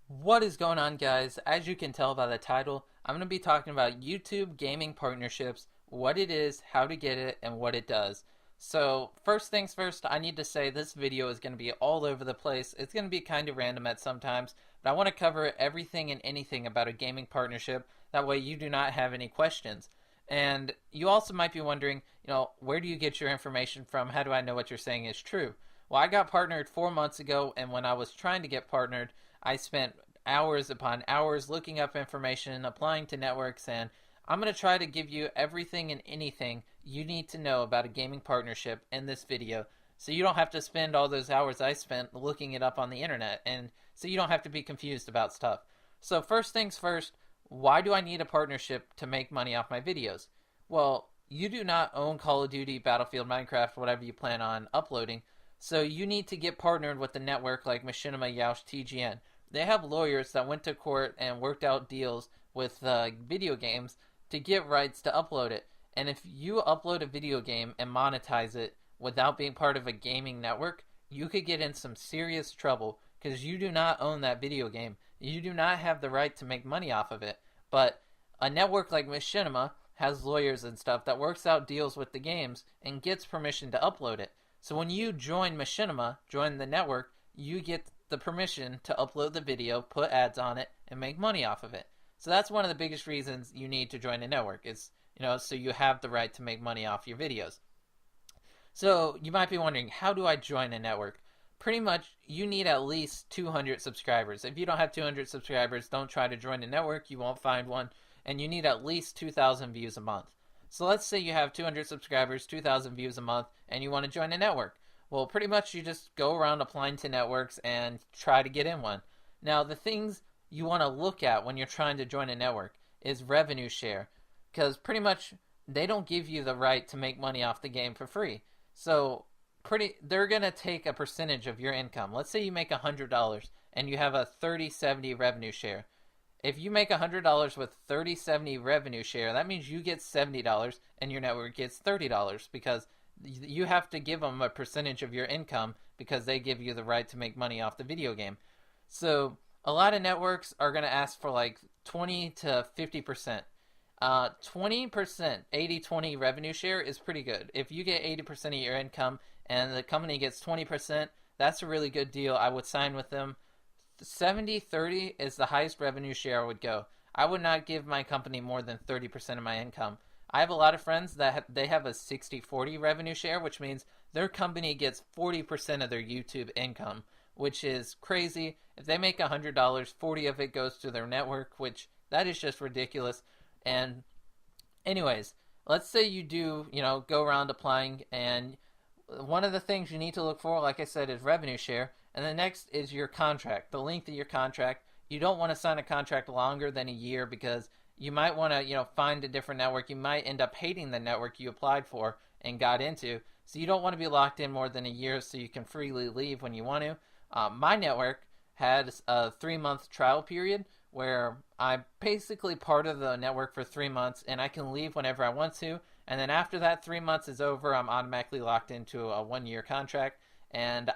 What is going on, guys? As you can tell by the title, I'm going to be talking about YouTube gaming partnerships, what it is, how to get it, and what it does. So, first things first, I need to say this video is going to be all over the place. It's going to be kind of random at sometimes, but I want to cover everything and anything about a gaming partnership. That way, you do not have any questions. And you also might be wondering, where do you get your information from? How do I know what you're saying is true? Well, I got partnered 4 months ago, and when I was trying to get partnered, I spent hours upon hours looking up information, applying to networks, and I'm going to try to give you everything and anything you need to know about a gaming partnership in this video so you don't have to spend all those hours I spent looking it up on the internet, and so you don't have to be confused about stuff. So, first things first, why do I need a partnership to make money off my videos? Well, you do not own Call of Duty, Battlefield, Minecraft, whatever you plan on uploading, so you need to get partnered with a network like Machinima, Yoush, TGN. They have lawyers that went to court and worked out deals with video games to get rights to upload it. And if you upload a video game and monetize it without being part of a gaming network, you could get in some serious trouble because you do not own that video game. You do not have the right to make money off of it. But a network like Machinima has lawyers and stuff that works out deals with the games and gets permission to upload it. So when you join Machinima, join the network, you get the permission to upload the video, put ads on it, and make money off of it. So that's one of the biggest reasons you need to join a network is, so you have the right to make money off your videos. So you might be wondering, how do I join a network? Pretty much, you need at least 200 subscribers. If you don't have 200 subscribers, don't try to join a network. You won't find one. And you need at least 2,000 views a month. So let's say you have 200 subscribers, 2,000 views a month, and you want to join a network. Well, pretty much you just go around applying to networks and try to get in one. Now, the things you want to look at when you're trying to join a network is revenue share, because pretty much they don't give you the right to make money off the game for free. So they're going to take a percentage of your income. Let's say you make $100 and you have a 30/70 revenue share. If you make $100 with 30/70 revenue share, that means you get $70 and your network gets $30 because you have to give them a percentage of your income because they give you the right to make money off the video game. So a lot of networks are going to ask for like 20 to 50%. 20%, 80/20 revenue share is pretty good. If you get 80% of your income and the company gets 20%, that's a really good deal. I would sign with them. 70/30 is the highest revenue share I would go. I would not give my company more than 30% of my income. I have a lot of friends that they have a 60/40 revenue share, which means their company gets 40% of their YouTube income, which is crazy. If they make $100, 40 of it goes to their network, which that is just ridiculous. And anyways, let's say you do, go around applying, and one of the things you need to look for, like I said, is revenue share. And the next is your contract, the length of your contract. You don't want to sign a contract longer than a year because you might want to, find a different network. You might end up hating the network you applied for and got into. So you don't want to be locked in more than a year so you can freely leave when you want to. My network had a 3-month trial period where I'm basically part of the network for 3 months and I can leave whenever I want to. And then after that 3 months is over, I'm automatically locked into a 1-year contract. And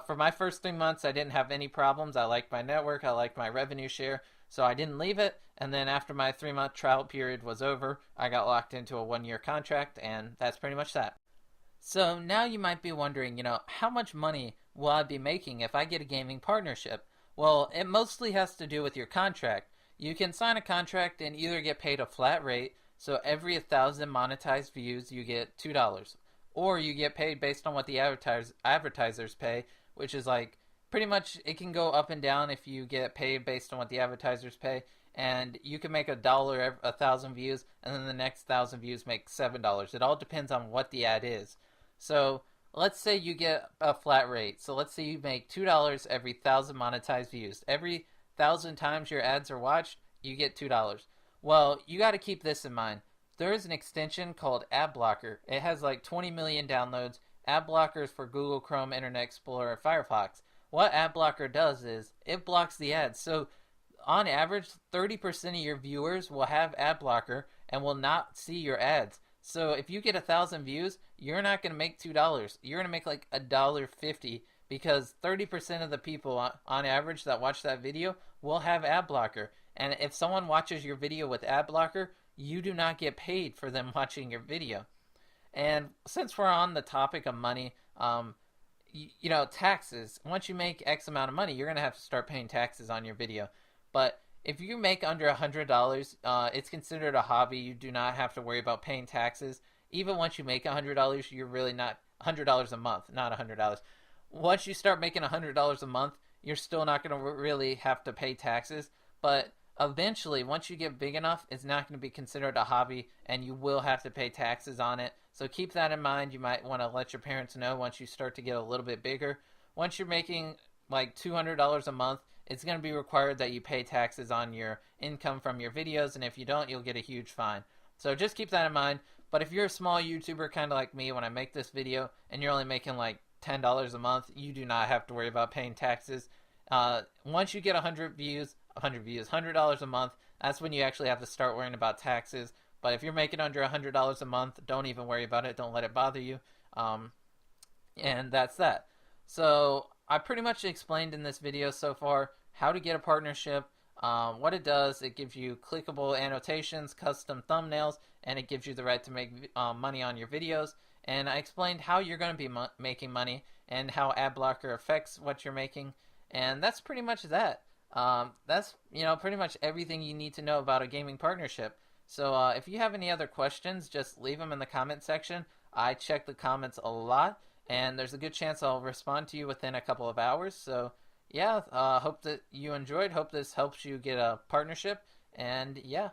for my first 3 months, I didn't have any problems. I liked my network. I liked my revenue share. So I didn't leave it. And then after my 3-month trial period was over, I got locked into a 1-year contract. And that's pretty much that. So now you might be wondering, how much money will I be making if I get a gaming partnership? Well, it mostly has to do with your contract. You can sign a contract and either get paid a flat rate, so every 1,000 monetized views you get $2. Or you get paid based on what the advertisers pay, which is like pretty much it can go up and down if you get paid based on what the advertisers pay. And you can make $1 every 1,000 views, and then the next 1,000 views make $7. It all depends on what the ad is. So let's say you get a flat rate. So let's say you make $2 every 1,000 monetized views. Every 1,000 times your ads are watched, you get $2. Well, you got to keep this in mind. There is an extension called Ad Blocker. It has like 20 million downloads. Ad Blocker is for Google Chrome, Internet Explorer, and Firefox. What Ad Blocker does is it blocks the ads. So on average, 30% of your viewers will have Ad Blocker and will not see your ads. So if you get 1,000 views, you're not going to make $2. You're going to make like $1.50 because 30% of the people on average that watch that video will have ad blocker. And if someone watches your video with ad blocker, you do not get paid for them watching your video. And since we're on the topic of money, taxes. Once you make X amount of money, you're gonna have to start paying taxes on your video. But if you make under $100, it's considered a hobby. You do not have to worry about paying taxes. Even once you make $100, you're really not $100 a month, not $100. Once you start making $100 a month, you're still not going to really have to pay taxes. But eventually, once you get big enough, it's not going to be considered a hobby, and you will have to pay taxes on it. So keep that in mind. You might want to let your parents know once you start to get a little bit bigger. Once you're making like $200 a month, it's going to be required that you pay taxes on your income from your videos, and if you don't, you'll get a huge fine. So just keep that in mind. But if you're a small YouTuber, kind of like me, when I make this video, and you're only making like $10 a month, you do not have to worry about paying taxes. Once you get 100 views, $100 a month, that's when you actually have to start worrying about taxes. But if you're making under $100 a month, don't even worry about it. Don't let it bother you. And that's that. So I pretty much explained in this video so far how to get a partnership, what it does. It gives you clickable annotations, custom thumbnails, and it gives you the right to make money on your videos. And I explained how you're going to be making money and how ad blocker affects what you're making. And that's pretty much that. That's pretty much everything you need to know about a gaming partnership. So if you have any other questions, just leave them in the comment section. I check the comments a lot, and there's a good chance I'll respond to you within a couple of hours. So yeah, hope that you enjoyed. Hope this helps you get a partnership. And yeah.